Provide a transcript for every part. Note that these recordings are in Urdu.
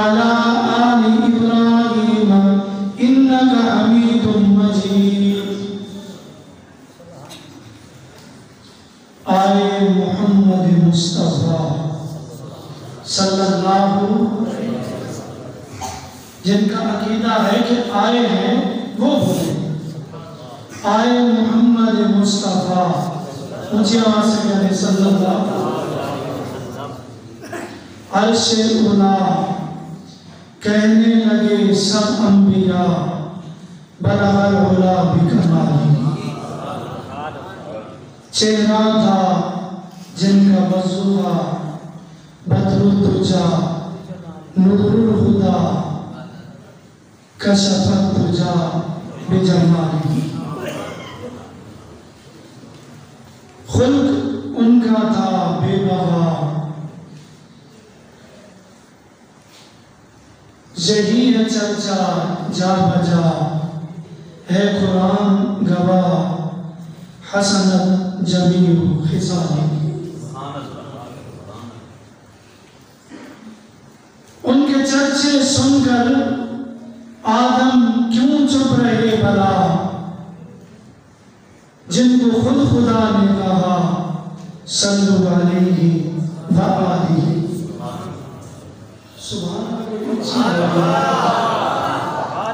وعلى آل إبراهيم إنك حميد مجيد آل محمد مصطفیٰ صلی اللہ جن کا عقیدہ ہے کہ آئے ہیں وہ بولیں آئے محمد مصطفیٰ اونچی آواز سے کہتے ہیں صلی اللہ عرش اولا کہنے لگے سب انبیاء بلغ العلا بکمالی چہرہ تھا جن کا وضوح بدر الدجا نور الہدا کشف الدجا بجمالی خلق ان کا تھا بے بہا یہی ہے چرچا جا بجا ہے قرآن گواہ حسنت جمیع خصالی ان کے چرچے سن کر آدم کیوں چپ رہے بلا جن کو خود خدا نے کہا صلو علیہ وآلہ سبحان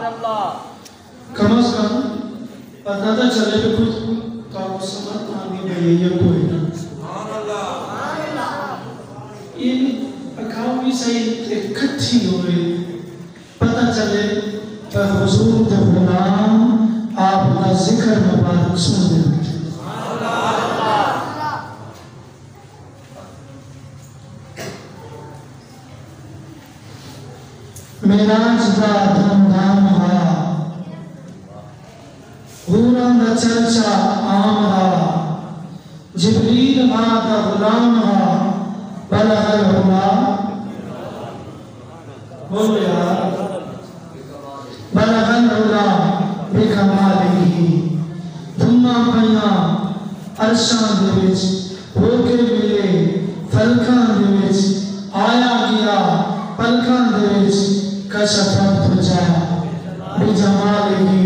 اللہ کم از کم پتہ تھا چلے کہ کچھ کام سمت آنی گئی یا کوئی نہ ان اکاوی سے اکٹھی ہوئے پتہ چلے کہ حضور دے غلام آپ کا ذکر مبارک سن دے میراج دا دھم دھام ہا غورا دا چرچا عام ہا جبریل ہا دا غلام ہا بلغ العلا بولو یار بلغ العلا بکمالہ دھما پیا عرشاں دے وچ ہو کے ملے فلکاں دے وچ آیا گیا پلکاں دے وچ کشف الدجا بجمالہ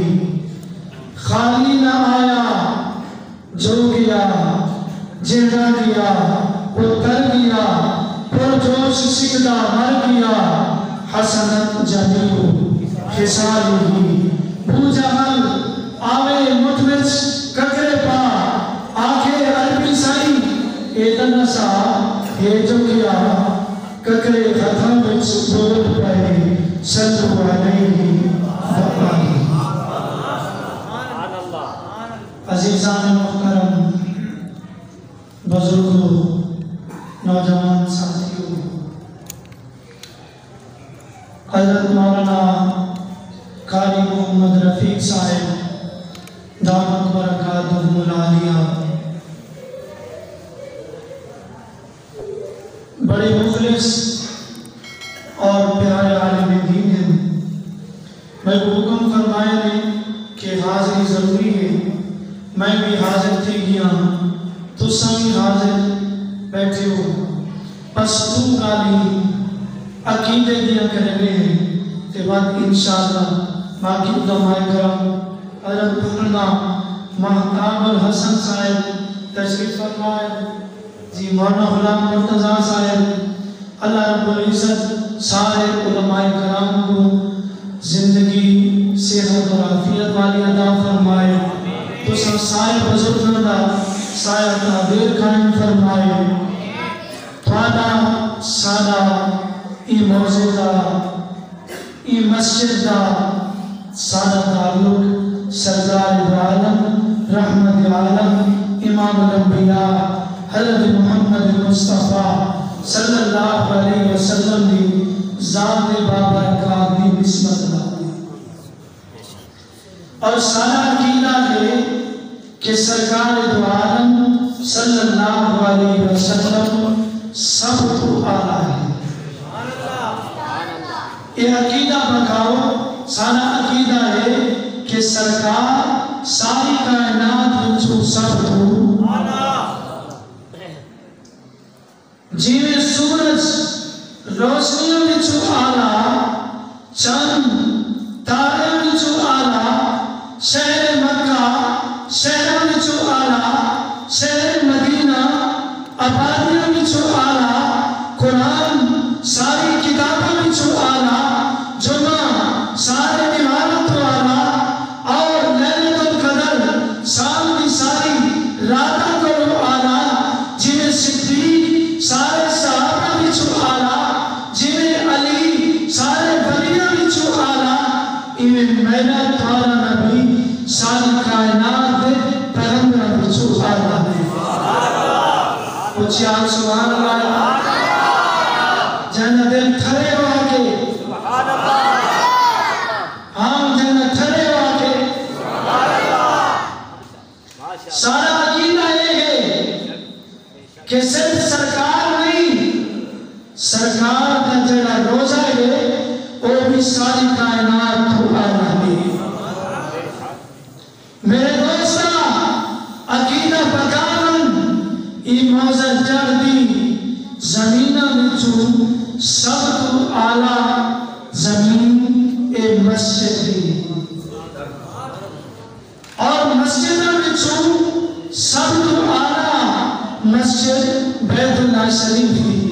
خالی نہ آیا جو گیا جہاں گیا وہ کر گیا پرجوش سکدہ مر گیا حسنت جمیع خصالہ بو جہل آوے متوچ ککرے پا آکھے عربی سائی ایدن سا ہے جو کیا ککرے ختم وچ بول پہے صلو علیہ وآلہ عزیزان محترم بزرگوں نوجوان ساتھیوں حضرت مولانا قاری محمد رفیق صاحب دامت برکاتہم العالیہ بڑے مخلص اور پیارے عالم دین ہیں میں کو حکم فرمائے نے کہ حاضری ضروری ہے میں بھی حاضر تھی گیا تو سمی حاضر بیٹھے ہو پس تو گالی عقیدے دیا کرے گئے ہیں کہ بعد انشاءاللہ باقی علماء کرام حضرت مولانا مہتاب الحسن صاحب تشریف فرمائے جی مولانا غلام مرتضیٰ صاحب اللہ رب العزت سارے علماء کرام کو زندگی صحت اور عافیت والی عطا فرمائے تو سب سائے بزرگوں کا سایہ تعبیر قائم فرمائے تھوڑا سادہ ای موزدہ ای مسجد دا سادہ تعلق سردار عالم رحمت عالم امام الانبیاء حضرت محمد مصطفیٰ صلی اللہ علیہ وسلم دی ذات بابرکات دی نسبت دا اور سارا عقیدہ ہے کہ سرکار دو عالم صلی اللہ علیہ وسلم سب تو آلہ ہے یہ عقیدہ بکاؤ سارا عقیدہ ہے کہ سرکار ساری کائنات جو سب تو آلہ جیوے سورج روشنیوں وچوں آلہ چند تارے وچوں آلہ شہر مکہ شہراں وچوں آلہ شہر مدینہ آبادیاں وچوں آلہ قرآن ساری کتاباں وچوں آلہ جمعہ سارے دیواروں تو آلہ اور لیلۃ القدر سال کی ساری راتاں کو آلہ جنہیں صدیق سارے صحابہ وچوں آلہ جنہیں علی سارے ولیاں وچوں آلہ ایویں میرا تھوڑا نبی ساری کائنات دے پیغمبراں وچوں آلہ ہے اچھی آگ سبحان اللہ جنہ دل تھرے ہو آکے ہاں جنہ تھرے ہو آکے سارا عقیدہ یہ ہے کہ صرف سرکار نہیں سرکار کا جڑا روزہ ہے وہ بھی ساری کائنات تو آنا ہے میرے دوستہ عقیدہ پکارن ای موزہ جڑ دی زمینہ وچوں سب تو آلہ زمین اے مسجد دی اور مسجدہ وچوں سب تو آلہ مسجد بیت اللہ شریف دی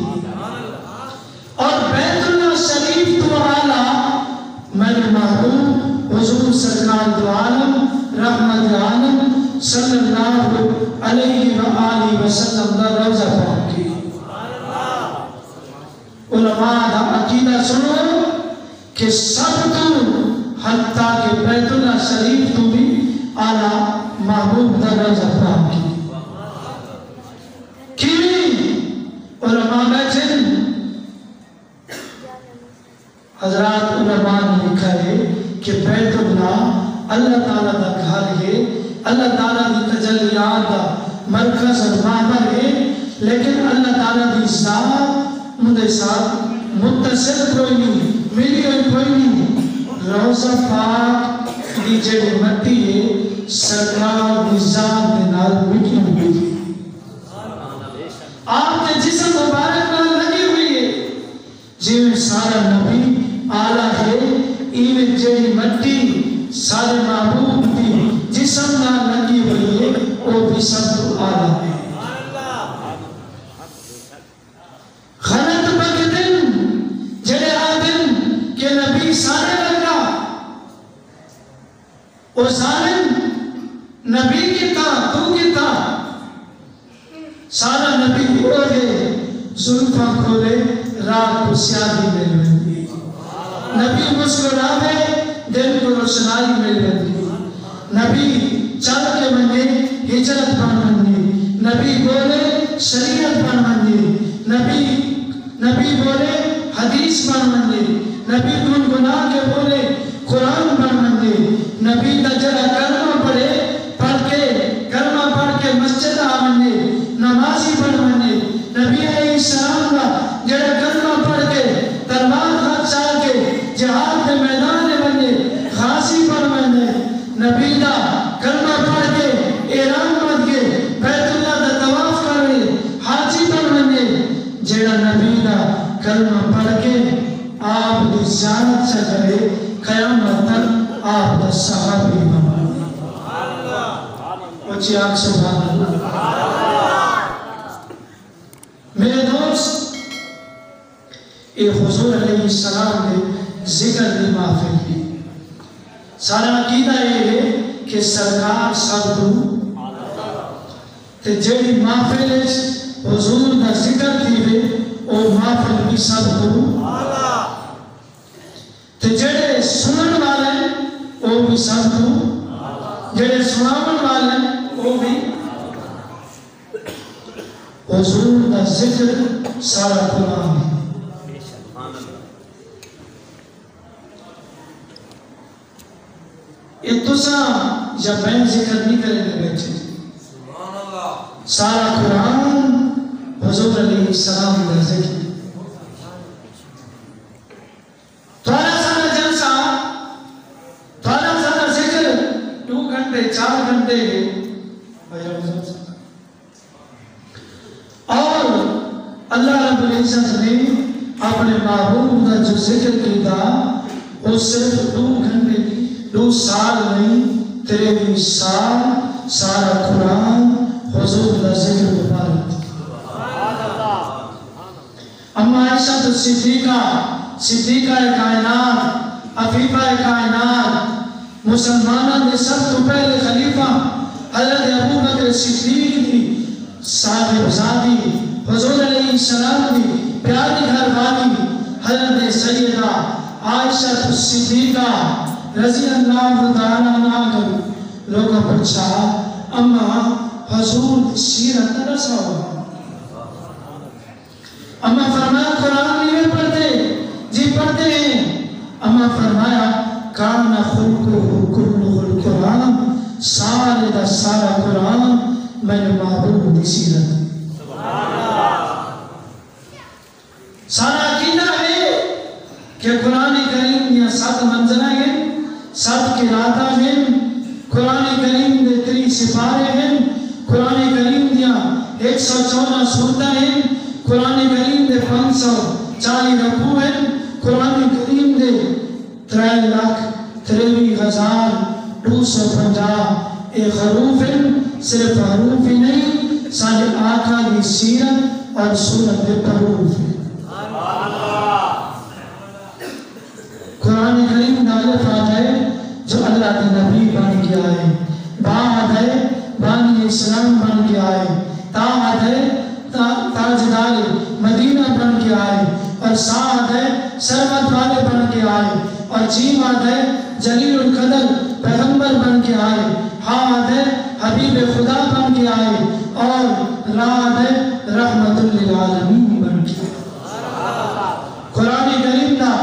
اور بیت اللہ شریف تو آلہ میرے محبوب حضور سرکار دو عالم رحمت عالم صلی اللہ علیہ وآلہ وسلم دا روزہ پاک کی علماء دا عقیدہ سنو کہ سب تو حتیٰ کہ بیت اللہ شریف تو بھی آلہ محبوب دا روزہ پاک کی علماء بیٹھیں حضرات علماء نے لکھا ہے کہ بیت اللہ اللہ تعالیٰ دا گھر ہے اللہ تعالیٰ دی تجلیات دا مرکز اور معبر ہے لیکن اللہ تعالیٰ دی ذات مدے ساتھ متصل کوئی نہیں ملی ہوئی کوئی نہیں روزہ پاک دی جڑی مٹی ہے سرکار دی ذات دے نال مٹی ہوئی ہے آپ کے جسم مبارک نال لگی ہوئی ہے جیویں سارا نبی آلہ ہے ایویں جڑی مٹی سارے محبوب دی جسم نال لگی ہوئی ہے وہ بھی سب تو آلہ ہے غلط بگدن جڑے آدم کہ نبی سارے لگا وہ ظالم نبی کی تھا تو کی تھا سارا نبی اوڑے زلفاں کھولے رات کو سیاہی مل رہی نبی مسکراوے دل کو روشنائی مل رہی نبی چل کے منگے ہجرت بن منگے نبی بولے شریعت بن منگے نبی بولے حدیث بن منگے نبی گنگنا کے بولے قرآن بن منگے نبی دا جڑا کلمہ پڑھ کے مسجد آ منگے نمازی بن منگے نبی علیہ السلام کا جڑا کلمہ پڑھ کے تلوار ہاتھ چاہ کے جہاد کے میدان بنے غازی بن منگے نبی دا کلمہ پڑھ کے اعلان بن کے بیت اللہ دا طواف کرے حاجی بن منگے جڑا نبی دا کلمہ پڑھ کے آپ دی زیارت سے کرے قیامت تک آپ دا صحابی بن اچھی آگ سبحان اللہ میرے دوست یہ حضور علیہ السلام نے ذکر دی محفل کی سارا عقیدہ یہ ہے کہ سرکار سب تو تے جڑی محفل حضور دا ذکر تھی ہے وہ محفل بھی سب تو تے جڑے سنن والے وہ بھی سب تو جڑے سناون والے وہ بھی حضور دا ذکر سارا قرآن ہے یہ تسا یا میں ذکر نہیں کریں گے بیٹھے سارا قرآن حضور علیہ السلام کا ذکر تھوڑا سارا جلسہ تھوڑا سارا ذکر 2 گھنٹے 4 گھنٹے اور اللہ رب العزت نے اپنے سارے محبوب کا جو ذکر کیتا وہ صرف 2 گھنٹے 2 سال نہیں 23 سال سارا قرآن حضور کا ذکر مبارک. اما عائشہ تو صدیقہ کائنات عفیفہ کائنات مسلمانوں نے سب تو پہلے خلیفہ حضرت ابو بکر صدیق دی صاحب زادی حضور علیہ السلام دی پیاری گھر والی حضرت سیدہ عائشہ صدیقہ رضی اللہ تعالیٰ عنہ کو لوگوں پوچھا اما حضور سیرت نہ رسا ہوا. اما فرمایا قرآن نہیں پڑھتے جی پڑھتے ہیں. اما فرمایا کان خلقہ کل قرآن سارا قرآن میں محبوب دی سیرت. سارا عقیدہ ہے کہ قرآن کریم یا 7 منزلہ ہیں 7 قراتہ ہیں قرآن کریم دے 3 سپارے ہیں قرآن کریم دیا 114 سورتیں ہیں قرآن کریم دے 540 رکوع ہیں قرآن کریم دے 3,23,250 حروف ہیں. صرف حروف ہی نہیں سارے آقا دی سیرت اور سورت دے حروف ہیں. قرآن کریم نالف آتا ہے جو اللہ کے نبی بن کے آئے با آتا ہے بانی اسلام بن کے آئے تا آتا ہے تاجدار مدینہ بن کے آئے اور سا آتا ہے سرمت والے بن کے آئے اور جیم آتا ہے جلیل القدر پیغمبر بن کے آئے ہاں آتا ہے حبیب خدا بن کے آئے اور را آتا ہے رحمت للعالمین بن کے آئے. قرآن کریم دا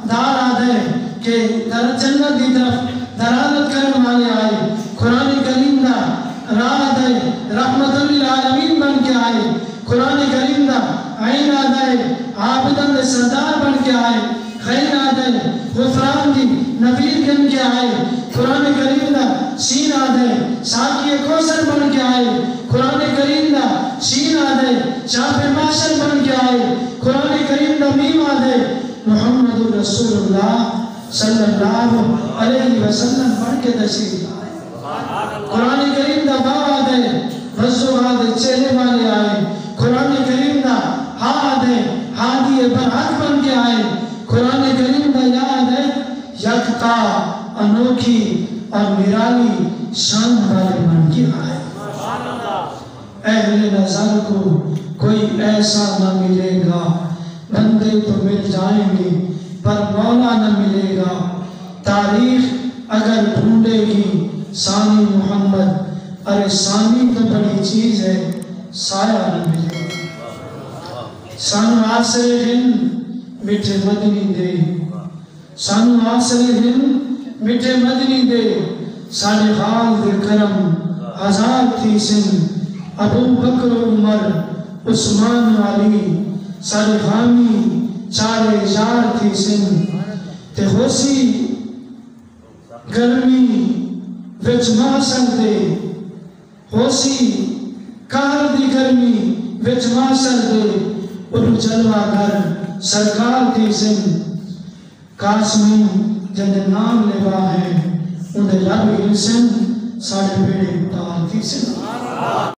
دار آتا ہے کہ جنت کی طرف دلالت کرنے والے آئے. قرآن کریم دا راہ آتا ہے رحمت للعالمین بن کے آئے. قرآن کریم دا عین آتا ہے عابدان دے سردار بن کے آئے. خیر آتا ہے غفران دی نبیر بن کے آئے. قرآن کریم دا سین آتا ہے ساقی کوثر بن کے آئے. قرآن کریم دا شین آتا ہے شاف معاشر بن کے آئے. قرآن کریم دا میم آتا ہے محمد رسول اللہ صلی اللہ علیہ وسلم بن کے تشریف آئے. قرآن کریم دا با آتا ہے وضو آتا ہے چہرے والے آئے. قرآن کریم دا ہا آتا ہے ہادی برحق بن کے آئے. قرآن کریم دا یا آتا ہے یکتا انوکھی اور نرالی شان والے بن کے آئے. اہل نظر کو کوئی ایسا نہ ملے گا بندے تو مل جائیں گے پر مولا نہ ملے گا. تاریخ اگر ڈھونڈے گی ثانی محمد ارے ثانی تو بڑی چیز ہے سایہ نہ ملے گا. سانو آسر ہند میٹھے مدنی دے سانو آسر ہند میٹھے مدنی دے. ساڑھے غال دے کرم ہزار تھی سن ابو بکر عمر عثمان علی ساڑھے غامی چارے جار تھی سن تے خوشی گرمی وچ ماسل دے خوشی کار دی گرمی وچ ماسل دے ان جلوہ گر سرکار تھی سن. قاسمی جن نام لبا ہے انہیں لب ہلسن ساڑھے بیڑے اتار تھی سن.